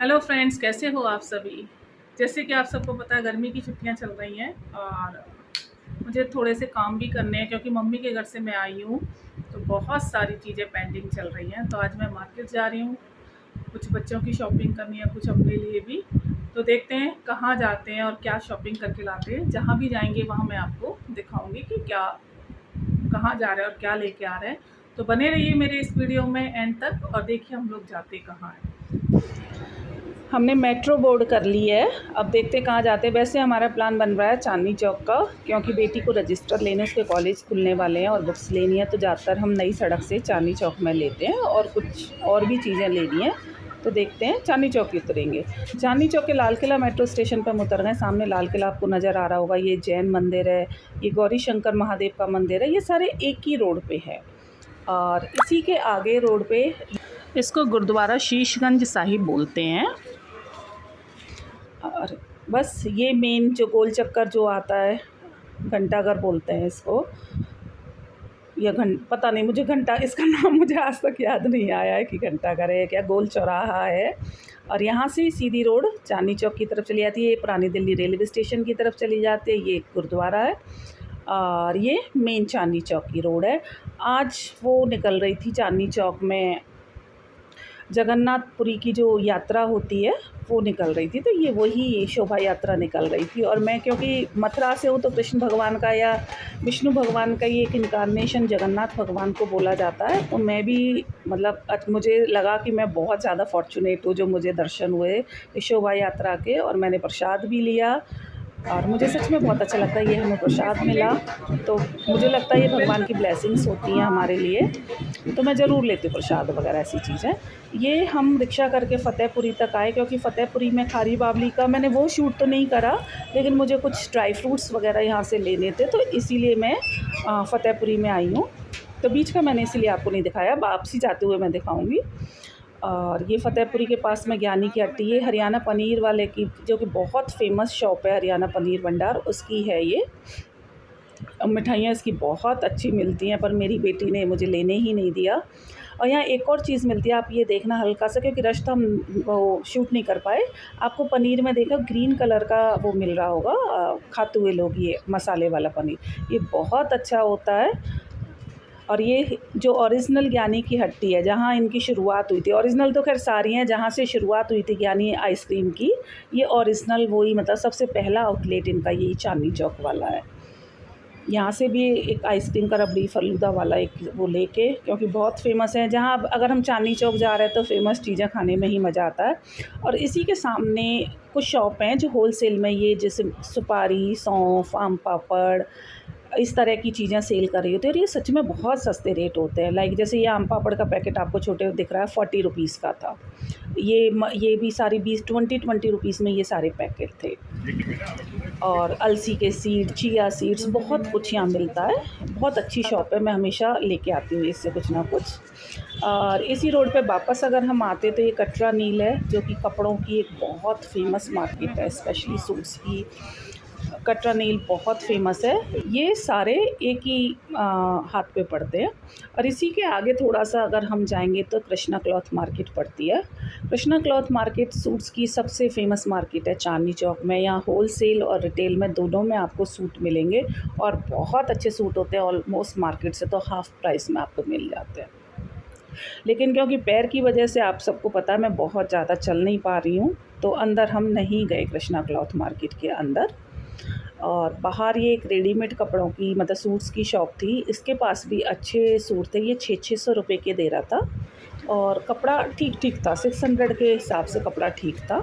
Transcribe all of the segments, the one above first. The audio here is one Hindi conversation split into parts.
हेलो फ्रेंड्स, कैसे हो आप सभी। जैसे कि आप सबको पता है, गर्मी की छुट्टियां चल रही हैं और मुझे थोड़े से काम भी करने हैं क्योंकि मम्मी के घर से मैं आई हूँ। तो बहुत सारी चीज़ें पेंडिंग चल रही हैं। तो आज मैं मार्केट जा रही हूँ, कुछ बच्चों की शॉपिंग करनी है, कुछ अपने लिए भी। तो देखते हैं कहाँ जाते हैं और क्या शॉपिंग करके लाते हैं। जहाँ भी जाएंगे वहाँ मैं आपको दिखाऊंगी कि क्या कहाँ जा रहे हैं और क्या लेके आ रहे हैं। तो बने रहिए मेरे इस वीडियो में एंड तक और देखिए हम लोग जाते कहाँ हैं। हमने मेट्रो बोर्ड कर ली है, अब देखते कहाँ जाते हैं। वैसे हमारा प्लान बन रहा है चांदनी चौक का, क्योंकि बेटी को रजिस्टर लेने उसके कॉलेज खुलने वाले हैं और बुक्स लेनी है। तो ज़्यादातर हम नई सड़क से चांदनी चौक में लेते हैं और कुछ और भी चीज़ें लेनी हैं। तो देखते हैं, चांदनी चौक ही उतरेंगे। चांदनी चौक के लाल किला मेट्रो स्टेशन पर हम उतर गए। सामने लाल किला आपको नज़र आ रहा होगा। ये जैन मंदिर है, ये गौरी शंकर महादेव का मंदिर है। ये सारे एक ही रोड पे है और इसी के आगे रोड पे इसको गुरुद्वारा शीशगंज साहिब बोलते हैं। और बस ये मेन जो गोल चक्कर जो आता है, घंटाघर बोलते हैं इसको, या पता नहीं मुझे, घंटा इसका नाम मुझे आज तक याद नहीं आया है कि घंटाघर है क्या, गोल चौराहा है। और यहाँ से सीधी रोड चांदनी चौक की तरफ चली जाती है। ये पुरानी दिल्ली रेलवे स्टेशन की तरफ चली जाती है। ये गुरुद्वारा है और ये मेन चांदनी चौक की रोड है। आज वो निकल रही थी चांदनी चौक में, जगन्नाथपुरी की जो यात्रा होती है वो निकल रही थी। तो ये वही शोभा यात्रा निकल रही थी। और मैं क्योंकि मथुरा से हूँ तो कृष्ण भगवान का या विष्णु भगवान का ये एक इनकारनेशन जगन्नाथ भगवान को बोला जाता है। तो मैं भी मतलब मुझे लगा कि मैं बहुत ज़्यादा फॉर्चुनेट हूँ जो मुझे दर्शन हुए इस शोभा यात्रा के, और मैंने प्रसाद भी लिया और मुझे सच में बहुत अच्छा लगता है। ये हमें प्रसाद मिला तो मुझे लगता है ये भगवान की ब्लेसिंग्स होती हैं हमारे लिए। तो मैं ज़रूर लेती हूँ प्रसाद वगैरह ऐसी चीज़ें। ये हम रिक्शा करके फ़तेहपुरी तक आए, क्योंकि फ़तेहपुरी में खारी बावली का मैंने वो शूट तो नहीं करा, लेकिन मुझे कुछ ड्राई फ्रूट्स वगैरह यहाँ से लेने थे। तो इसीलिए मैं फ़तेहपुरी में आई हूँ। तो बीच का मैंने इसीलिए आपको नहीं दिखाया, वापसी जाते हुए मैं दिखाऊँगी। और ये फ़तेहपुरी के पास में ज्ञानी की हट्टी, ये हरियाणा पनीर वाले की जो कि बहुत फेमस शॉप है, हरियाणा पनीर भंडार, उसकी है ये। मिठाइयाँ इसकी बहुत अच्छी मिलती हैं, पर मेरी बेटी ने मुझे लेने ही नहीं दिया। और यहाँ एक और चीज़ मिलती है, आप ये देखना हल्का सा, क्योंकि रश तो हम वो शूट नहीं कर पाए। आपको पनीर में देखा ग्रीन कलर का वो मिल रहा होगा, खाते हुए लोग, ये मसाले वाला पनीर, ये बहुत अच्छा होता है। और ये जो ओरिजिनल ज्ञानी की हट्टी है, जहाँ इनकी शुरुआत हुई थी, ओरिजिनल तो खैर सारी हैं, जहाँ से शुरुआत हुई थी ज्ञानी आइसक्रीम की, ये ओरिजिनल वही, मतलब सबसे पहला आउटलेट इनका यही चांदनी चौक वाला है। यहाँ से भी एक आइसक्रीम का रबड़ी फलूदा वाला एक वो लेके, क्योंकि बहुत फेमस है। जहाँ अगर हम चांदनी चौक जा रहे हैं तो फेमस चीज़ें खाने में ही मज़ा आता है। और इसी के सामने कुछ शॉप हैं जो होलसेल में, ये जैसे सुपारी, सौंफ, आम पापड़, इस तरह की चीज़ें सेल कर रही होती है। और ये सच में बहुत सस्ते रेट होते हैं। लाइक जैसे ये आम पापड़ का पैकेट आपको छोटे दिख रहा है, 40 रुपीज़ का था। ये भी सारी 20 रुपीज़ में ये सारे पैकेट थे। और अलसी के सीड, चिया सीड्स, बहुत कुछ यहाँ मिलता है। बहुत अच्छी शॉप है, मैं हमेशा लेके आती हूँ इससे कुछ ना कुछ। और इसी रोड पे वापस अगर हम आते तो ये कटरा नील है, जो कि कपड़ों की एक बहुत फेमस मार्केट है, स्पेशली सूट्स की। कटरा नील बहुत फेमस है। ये सारे एक ही हाथ पे पड़ते हैं। और इसी के आगे थोड़ा सा अगर हम जाएंगे तो कृष्णा क्लॉथ मार्केट पड़ती है। कृष्णा क्लॉथ मार्केट सूट्स की सबसे फेमस मार्केट है चांदनी चौक में। यहाँ होलसेल और रिटेल में दोनों में आपको सूट मिलेंगे और बहुत अच्छे सूट होते हैं। ऑलमोस्ट मार्केट से तो हाफ़ प्राइस में आपको मिल जाते हैं। लेकिन क्योंकि पैर की वजह से, आप सबको पता है, मैं बहुत ज़्यादा चल नहीं पा रही हूँ, तो अंदर हम नहीं गए कृष्णा क्लॉथ मार्केट के अंदर। और बाहर ये एक रेडीमेड कपड़ों की, मतलब सूट्स की शॉप थी। इसके पास भी अच्छे सूट थे। ये 600 रुपये के दे रहा था और कपड़ा ठीक ठीक था, 600 के हिसाब से कपड़ा ठीक था।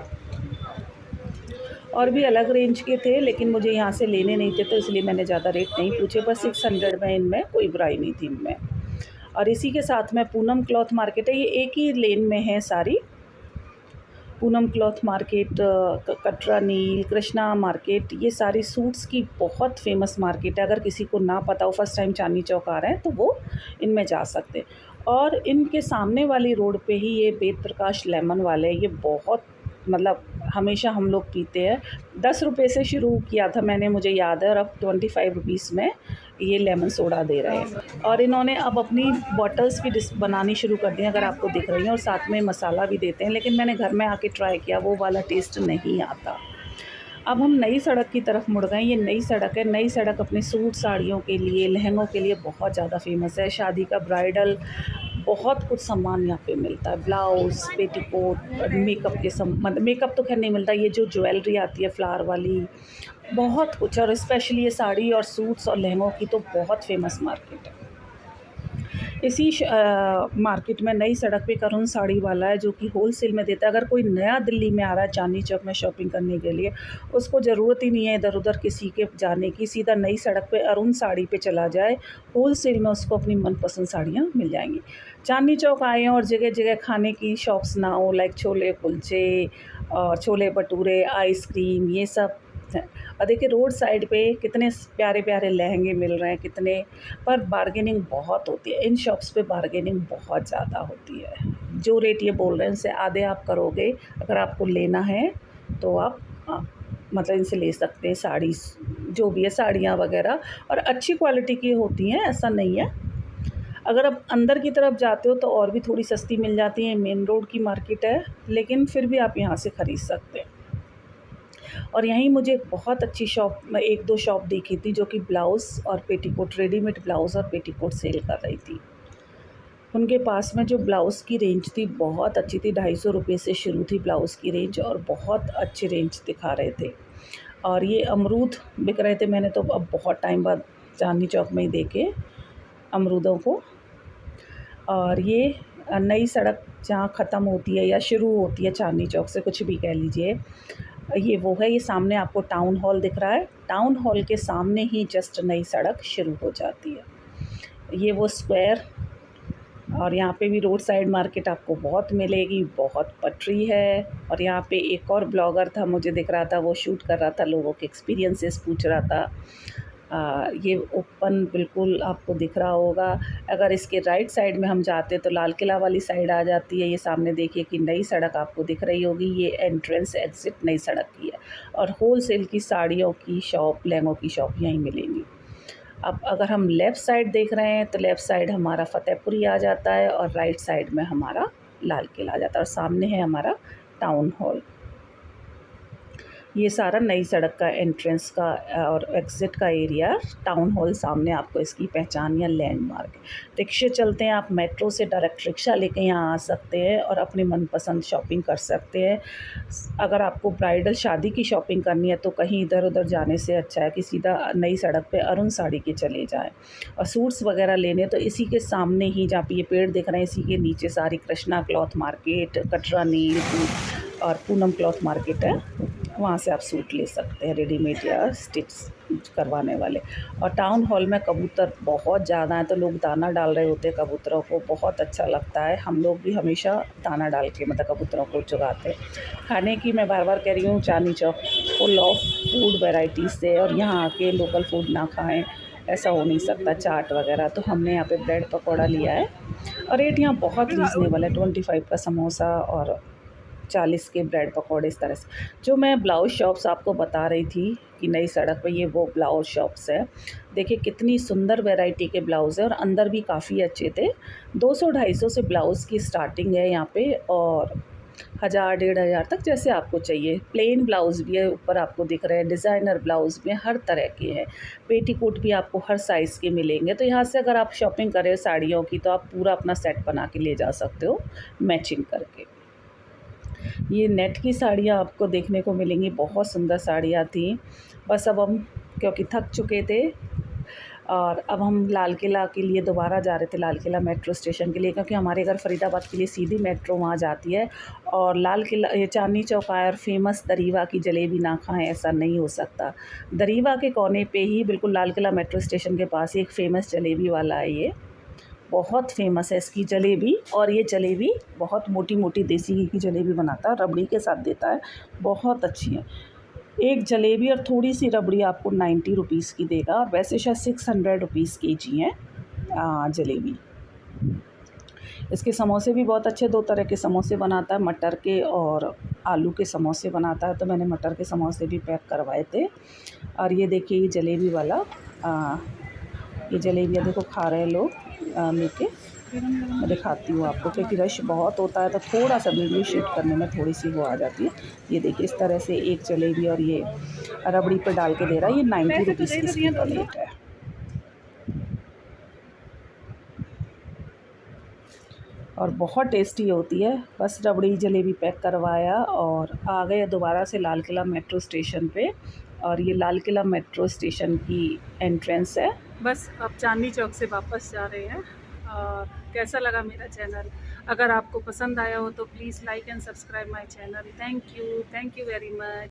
और भी अलग रेंज के थे, लेकिन मुझे यहाँ से लेने नहीं थे, तो इसलिए मैंने ज़्यादा रेट नहीं पूछे। पर 600 में इनमें कोई बुराई नहीं थी इनमें। और इसी के साथ में पूनम क्लॉथ मार्केट है, ये एक ही लेन में है सारी। पूनम क्लॉथ मार्केट, कटरा नील, कृष्णा मार्केट, ये सारी सूट्स की बहुत फेमस मार्केट है। अगर किसी को ना पता हो, फर्स्ट टाइम चांदनी चौक आ रहे हैं, तो वो इनमें जा सकते हैं। और इनके सामने वाली रोड पे ही ये वेद प्रकाश लेमन वाले, ये बहुत मतलब हमेशा हम लोग पीते हैं। 10 रुपये से शुरू किया था मैंने, मुझे याद है, और अब 25 रुपीज़ में ये लेमन सोडा दे रहे हैं। और इन्होंने अब अपनी बॉटल्स भी बनानी शुरू कर दी हैं, अगर आपको दिख रही हैं, और साथ में मसाला भी देते हैं, लेकिन मैंने घर में आके ट्राई किया, वो वाला टेस्ट नहीं आता। अब हम नई सड़क की तरफ मुड़ गए। ये नई सड़क है। नई सड़क अपने सूट साड़ियों के लिए, लहंगों के लिए बहुत ज़्यादा फेमस है। शादी का ब्राइडल बहुत कुछ सामान यहाँ पे मिलता है, ब्लाउज़, पेटीकोट, मेकअप के मतलब मेकअप तो खैर नहीं मिलता, ये जो ज्वेलरी आती है फ्लावर वाली, बहुत कुछ। और स्पेशली ये साड़ी और सूट्स और लहंगों की तो बहुत फेमस मार्केट है। इसी मार्केट में नई सड़क पे करुण साड़ी वाला है, जो कि होलसेल में देता है। अगर कोई नया दिल्ली में आ रहा है चांदनी चौक में शॉपिंग करने के लिए, उसको ज़रूरत ही नहीं है इधर उधर किसी के जाने की, सीधा नई सड़क पे अरुण साड़ी पे चला जाए, होलसेल में उसको अपनी मनपसंद साड़ियाँ मिल जाएंगी। चांदनी चौक आए और जगह जगह खाने की शॉप्स ना हो, लाइक छोले कुलचे और छोले भटूरे, आइसक्रीम, ये सब हैं। और देखिए रोड साइड पे कितने प्यारे प्यारे लहंगे मिल रहे हैं, कितने, पर बार्गेनिंग बहुत होती है इन शॉप्स पे, बार्गेनिंग बहुत ज़्यादा होती है। जो रेट ये बोल रहे हैं उससे आधे आप करोगे, अगर आपको लेना है तो आप मतलब इनसे ले सकते हैं। साड़ी जो भी है, साड़ियाँ वगैरह, और अच्छी क्वालिटी की होती हैं, ऐसा नहीं है। अगर आप अंदर की तरफ जाते हो तो और भी थोड़ी सस्ती मिल जाती है। मेन रोड की मार्केट है, लेकिन फिर भी आप यहाँ से ख़रीद सकते हैं। और यहीं मुझे एक बहुत अच्छी शॉप, 1-2 शॉप देखी थी जो कि ब्लाउज़ और पेटीकोट, रेडीमेड ब्लाउज़ और पेटीकोट सेल कर रही थी। उनके पास में जो ब्लाउज़ की रेंज थी बहुत अच्छी थी, 250 रुपये से शुरू थी ब्लाउज़ की रेंज, और बहुत अच्छी रेंज दिखा रहे थे। और ये अमरूद बिक रहे थे, मैंने तो अब बहुत टाइम बाद चांदनी चौक में ही देखे अमरूदों को। और ये नई सड़क जहाँ ख़त्म होती है या शुरू होती है चांदनी चौक से, कुछ भी कह लीजिए, ये वो है। ये सामने आपको टाउन हॉल दिख रहा है, टाउन हॉल के सामने ही जस्ट नई सड़क शुरू हो जाती है। ये वो स्क्वायर, और यहाँ पे भी रोड साइड मार्केट आपको बहुत मिलेगी, बहुत पटरी है। और यहाँ पे एक और ब्लॉगर था, मुझे दिख रहा था, वो शूट कर रहा था, लोगों के एक्सपीरियंसेस पूछ रहा था। ये ओपन बिल्कुल आपको दिख रहा होगा। अगर इसके राइट साइड में हम जाते तो लाल किला वाली साइड आ जाती है। ये सामने देखिए कि नई सड़क आपको दिख रही होगी, ये एंट्रेंस एग्ज़िट नई सड़क की है। और होलसेल की साड़ियों की शॉप, लहंगों की शॉप यहीं मिलेंगी। अब अगर हम लेफ़्ट साइड देख रहे हैं तो लेफ़्ट साइड हमारा फतेहपुरी आ जाता है, और राइट साइड में हमारा लाल किला आ जाता है, और सामने है हमारा टाउन हॉल। ये सारा नई सड़क का एंट्रेंस का और एग्ज़िट का एरिया, टाउन हॉल सामने आपको इसकी पहचान या लैंडमार्क। रिक्शे चलते हैं, आप मेट्रो से डायरेक्ट रिक्शा लेके यहाँ आ सकते हैं और अपनी मनपसंद शॉपिंग कर सकते हैं। अगर आपको ब्राइडल शादी की शॉपिंग करनी है तो कहीं इधर उधर जाने से अच्छा है कि सीधा नई सड़क पे अरुण साड़ी के चले जाएं। और सूट्स वगैरह लेने तो इसी के सामने ही, जहाँ पे ये पेड़ दिख रहे हैं, इसी के नीचे सारी कृष्णा क्लॉथ मार्केट, कटरा नील और पूनम क्लॉथ मार्केट है, वहाँ से आप सूट ले सकते हैं रेडीमेड या स्टिच करवाने वाले। और टाउन हॉल में कबूतर बहुत ज़्यादा हैं, तो लोग दाना डाल रहे होते हैं कबूतरों को, बहुत अच्छा लगता है। हम लोग भी हमेशा दाना डाल के मतलब कबूतरों को चुगाते हैं। खाने की मैं बार बार कह रही हूँ, Chandni Chowk full of food varieties से, और यहाँ आके लोकल फूड ना खाएँ ऐसा हो नहीं सकता, चाट वगैरह। तो हमने यहाँ पे ब्रेड पकौड़ा लिया है, और रेट यहाँ बहुत रीज़नेबल है, 25 का समोसा और 40 के ब्रेड पकौड़े, इस तरह से। जो मैं ब्लाउज़ शॉप्स आपको बता रही थी कि नई सड़क पे, ये वो ब्लाउज़ शॉप्स है। देखिए कितनी सुंदर वैरायटी के ब्लाउज़ है, और अंदर भी काफ़ी अच्छे थे। 200-250 से ब्लाउज़ की स्टार्टिंग है यहाँ पे, और 1000-1500 तक जैसे आपको चाहिए। प्लेन ब्लाउज़ भी है, ऊपर आपको दिख रहे हैं, डिज़ाइनर ब्लाउज़ भी हर तरह के हैं। पेटीकोट भी आपको हर साइज़ के मिलेंगे। तो यहाँ से अगर आप शॉपिंग करें साड़ियों की, तो आप पूरा अपना सेट बना के ले जा सकते हो मैचिंग करके। ये नेट की साड़ियाँ आपको देखने को मिलेंगी, बहुत सुंदर साड़ियाँ थी। बस अब हम क्योंकि थक चुके थे, और अब हम लाल किला के लिए दोबारा जा रहे थे, लाल किला मेट्रो स्टेशन के लिए, क्योंकि हमारे घर फरीदाबाद के लिए सीधी मेट्रो वहाँ जाती है। और लाल किला, ये चांदनी चौक आए और फेमस दरीवा की जलेबी ना खाएं, ऐसा नहीं हो सकता। दरीवा के कोने पे ही बिल्कुल लाल किला मेट्रो स्टेशन के पास ही एक फ़ेमस जलेबी वाला है, ये बहुत फेमस है इसकी जलेबी। और ये जलेबी बहुत मोटी मोटी देसी घी की जलेबी बनाता है, रबड़ी के साथ देता है, बहुत अच्छी है। एक जलेबी और थोड़ी सी रबड़ी आपको 90 रुपीज़ की देगा, और वैसे शायद 600 रुपीज़ केजी है जलेबी। इसके समोसे भी बहुत अच्छे, 2 तरह के समोसे बनाता है, मटर के और आलू के समोसे बनाता है। तो मैंने मटर के समोसे भी पैक करवाए थे। और ये देखिए ये जलेबी वाला ये जलेबियाँ देखो खा रहे हैं लोग लेके। मैं दिखाती हूँ आपको, क्योंकि रश बहुत होता है तो थोड़ा सा वीडियो शूट करने में थोड़ी सी वो आ जाती है। ये देखिए इस तरह से एक जलेबी और ये रबड़ी पे डाल के दे रहा है। ये 90 रुपीज़ की इसकी प्लेट है। और बहुत टेस्टी होती है। बस रबड़ी जलेबी पैक करवाया और आ गए दोबारा से लाल किला मेट्रो स्टेशन पे। और ये लाल किला मेट्रो स्टेशन की एंट्रेंस है। बस अब चांदनी चौक से वापस जा रहे हैं। और कैसा लगा मेरा चैनल? अगर आपको पसंद आया हो तो please like and subscribe my channel. Thank you very much.